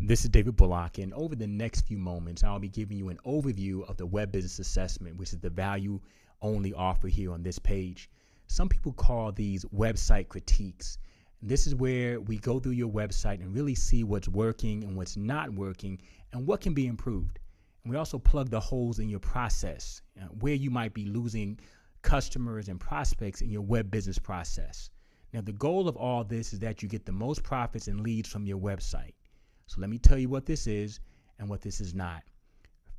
This is David Bullock, and over the next few moments, I'll be giving you an overview of the Web Business Assessment, which is the value-only offer here on this page. Some people call these website critiques. And this is where we go through your website and really see what's working and what's not working and what can be improved. And we also plug the holes in your process, where you might be losing customers and prospects in your web business process. Now, the goal of all this is that you get the most profits and leads from your website. So let me tell you what this is and what this is not.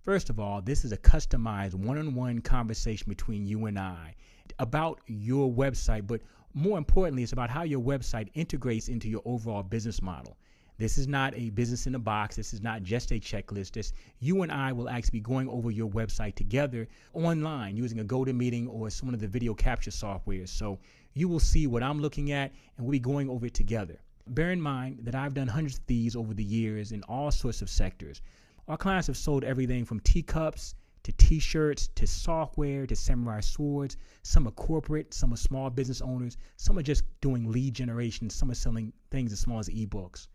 First of all, this is a customized one-on-one conversation between you and I about your website, but more importantly, it's about how your website integrates into your overall business model. This is not a business in a box. This is not just a checklist. You and I will actually be going over your website together online using a GoToMeeting or some of the video capture software. So you will see what I'm looking at and we'll be going over it together. Bear in mind that I've done hundreds of these over the years in all sorts of sectors. Our clients have sold everything from teacups to t-shirts to software to samurai swords. Some are corporate, some are small business owners, some are just doing lead generation, some are selling things as small as ebooks.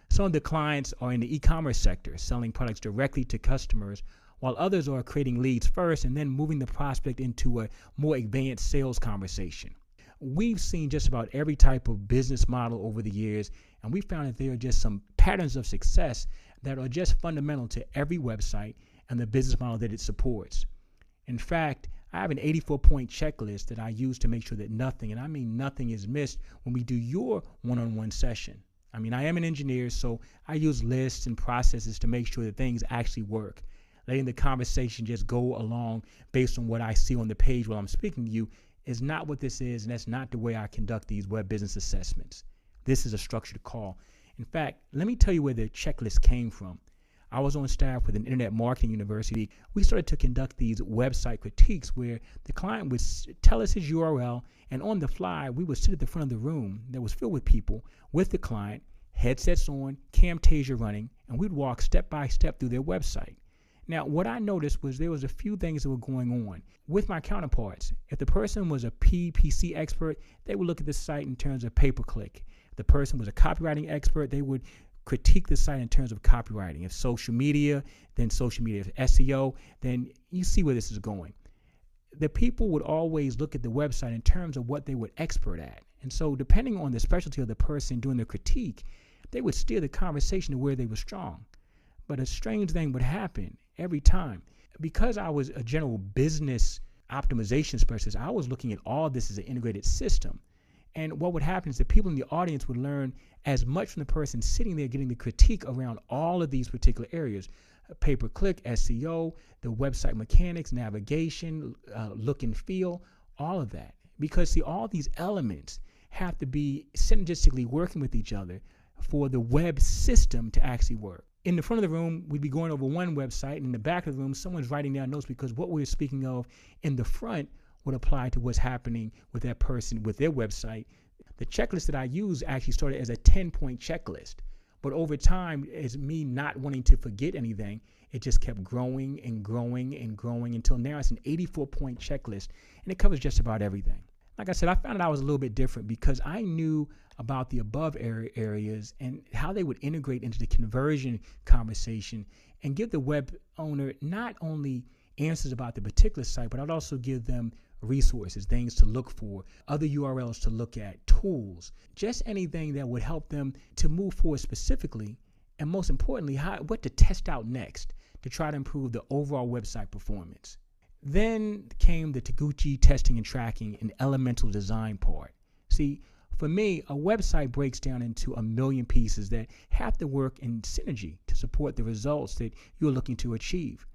Some of the clients are in the e-commerce sector, selling products directly to customers, while others are creating leads first and then moving the prospect into a more advanced sales conversation. We've seen just about every type of business model over the years, and we found that there are just some patterns of success that are just fundamental to every website and the business model that it supports. In fact, I have an 84-point checklist that I use to make sure that nothing, and I mean nothing, is missed when we do your one-on-one session. I mean, I am an engineer, so I use lists and processes to make sure that things actually work. Letting the conversation just go along based on what I see on the page while I'm speaking to you is not what this is, and that's not the way I conduct these web business assessments. This is a structured call. In fact, let me tell you where the checklist came from. I was on staff with an internet marketing university. We started to conduct these website critiques where the client would tell us his URL, and on the fly, we would sit at the front of the room that was filled with people with the client, headsets on, Camtasia running, and we'd walk step by step through their website. Now, what I noticed was there was a few things that were going on with my counterparts. If the person was a PPC expert, they would look at the site in terms of pay-per-click. If the person was a copywriting expert, they would critique the site in terms of copywriting. If social media, then social media. If SEO, then you see where this is going. The people would always look at the website in terms of what they were expert at. And so depending on the specialty of the person doing the critique, they would steer the conversation to where they were strong. But a strange thing would happen every time. Because I was a general business optimization specialist, I was looking at all this as an integrated system. And what would happen is that people in the audience would learn as much from the person sitting there getting the critique around all of these particular areas: pay-per-click, SEO, the website mechanics, navigation, look and feel, all of that. Because see, all these elements have to be synergistically working with each other for the web system to actually work. In the front of the room, we'd be going over one website, and in the back of the room, someone's writing down notes because what we're speaking of in the front would apply to what's happening with that person with their website. The checklist that I use actually started as a 10-point checklist, but over time, as me not wanting to forget anything, it just kept growing and growing and growing until now it's an 84-point checklist, and it covers just about everything. Like I said, I found out I was a little bit different because I knew about the above areas and how they would integrate into the conversion conversation and give the web owner not only answers about the particular site, but I'd also give them resources, things to look for, other URLs to look at, tools, just anything that would help them to move forward specifically, and most importantly, what to test out next to try to improve the overall website performance. Then came the Taguchi testing and tracking and elemental design part. See, for me, a website breaks down into a million pieces that have to work in synergy to support the results that you're looking to achieve.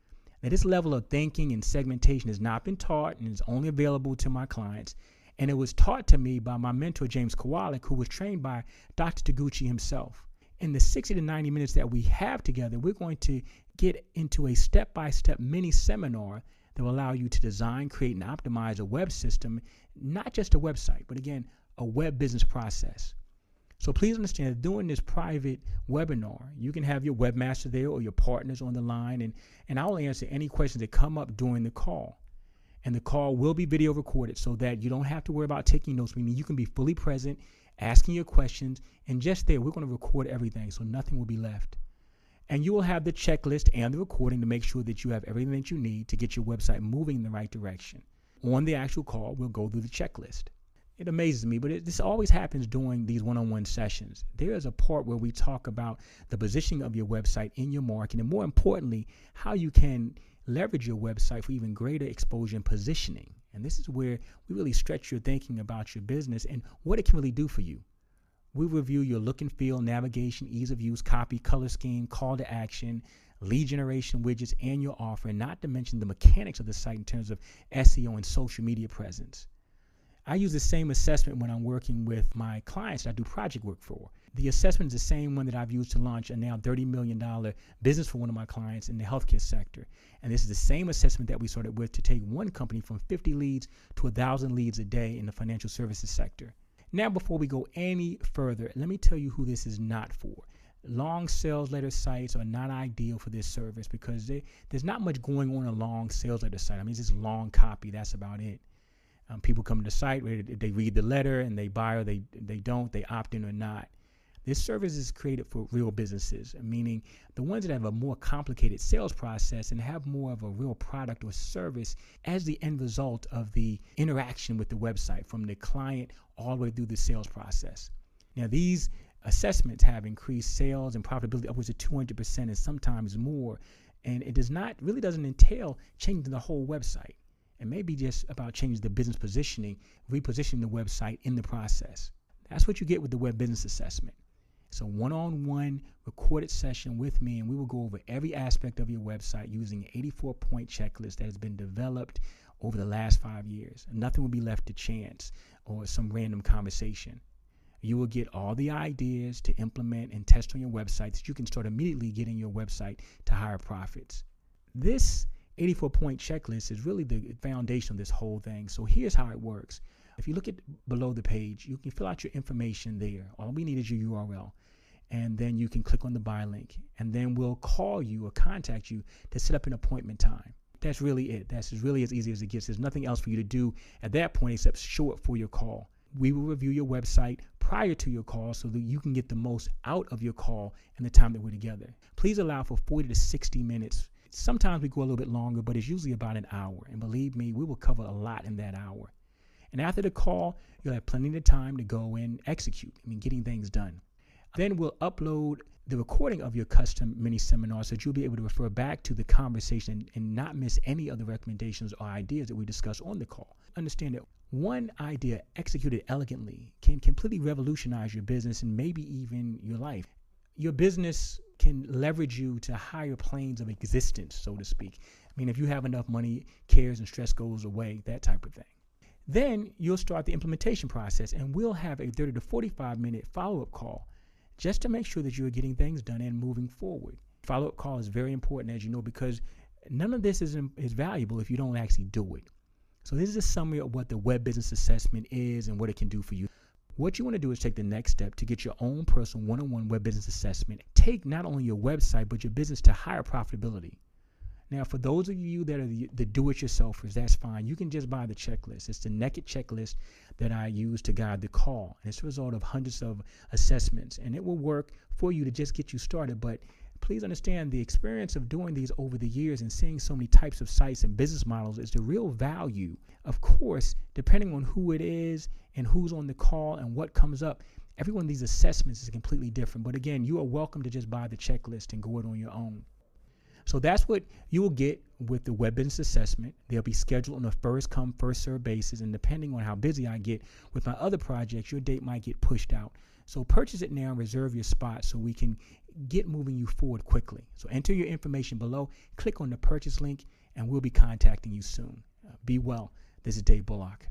Now, this level of thinking and segmentation has not been taught and is only available to my clients. And it was taught to me by my mentor, James Kowalik, who was trained by Dr. Taguchi himself. In the 60 to 90 minutes that we have together, we're going to get into a step-by-step mini seminar that will allow you to design, create, and optimize a web system, not just a website, but again, a web business process. So please understand that during this private webinar, you can have your webmaster there or your partners on the line, and I will answer any questions that come up during the call. And the call will be video recorded so that you don't have to worry about taking notes, meaning you can be fully present, asking your questions, and just there, we're going to record everything so nothing will be left. And you will have the checklist and the recording to make sure that you have everything that you need to get your website moving in the right direction. On the actual call, we'll go through the checklist. It amazes me, but this always happens during these one-on-one sessions. There is a part where we talk about the positioning of your website in your market, and more importantly, how you can leverage your website for even greater exposure and positioning. And this is where we really stretch your thinking about your business and what it can really do for you. We review your look and feel, navigation, ease of use, copy, color scheme, call to action, lead generation widgets, and your offer, and not to mention the mechanics of the site in terms of SEO and social media presence. I use the same assessment when I'm working with my clients that I do project work for. The assessment is the same one that I've used to launch a now $30 million business for one of my clients in the healthcare sector. And this is the same assessment that we started with to take one company from 50 leads to 1,000 leads a day in the financial services sector. Now, before we go any further, let me tell you who this is not for. Long sales letter sites are not ideal for this service because there's not much going on a long sales letter site. I mean, it's just long copy. That's about it. People come to the site, they read the letter and they buy or they don't, they opt in or not. This service is created for real businesses, meaning the ones that have a more complicated sales process and have more of a real product or service as the end result of the interaction with the website from the client all the way through the sales process. Now, these assessments have increased sales and profitability upwards of 200% and sometimes more, and it really doesn't entail changing the whole website. It may be just about changing the business positioning, repositioning the website in the process. That's what you get with the web business assessment. It's a one-on-one recorded session with me, and we will go over every aspect of your website using an 84-point checklist that has been developed over the last 5 years. Nothing will be left to chance or some random conversation. You will get all the ideas to implement and test on your website so you can start immediately getting your website to higher profits. This 84-point checklist is really the foundation of this whole thing. So here's how it works. If you look at below the page, you can fill out your information there. All we need is your URL. And then you can click on the buy link. And then we'll call you or contact you to set up an appointment time. That's really it. That's really as easy as it gets. There's nothing else for you to do at that point except show up for your call. We will review your website prior to your call so that you can get the most out of your call and the time that we're together. Please allow for 40 to 60 minutes. Sometimes we go a little bit longer, but it's usually about an hour. And believe me, we will cover a lot in that hour. And after the call, you'll have plenty of time to go and execute, getting things done. Then we'll upload the recording of your custom mini seminar so that you'll be able to refer back to the conversation and not miss any of the recommendations or ideas that we discuss on the call. Understand that one idea executed elegantly can completely revolutionize your business and maybe even your life. Your business can leverage you to higher planes of existence, so to speak. If you have enough money, cares and stress goes away, that type of thing. Then you'll start the implementation process, and we'll have a 30 to 45-minute follow-up call just to make sure that you're getting things done and moving forward. Follow-up call is very important, as you know, because none of this is valuable if you don't actually do it. So this is a summary of what the web business assessment is and what it can do for you. What you want to do is take the next step to get your own personal one-on-one web business assessment. Take not only your website, but your business to higher profitability. Now, for those of you that are the do-it-yourselfers, that's fine. You can just buy the checklist. It's the naked checklist that I use to guide the call. And it's a result of hundreds of assessments. And it will work for you to just get you started. But please understand the experience of doing these over the years and seeing so many types of sites and business models is the real value. Of course, depending on who it is and who's on the call and what comes up, every one of these assessments is completely different. But again, you are welcome to just buy the checklist and go it on your own. So that's what you will get with the web business assessment. They'll be scheduled on a first come, first served basis. And depending on how busy I get with my other projects, your date might get pushed out. So purchase it now and reserve your spot so we can get moving you forward quickly. So enter your information below, click on the purchase link, and we'll be contacting you soon. Be well. This is Dave Bullock.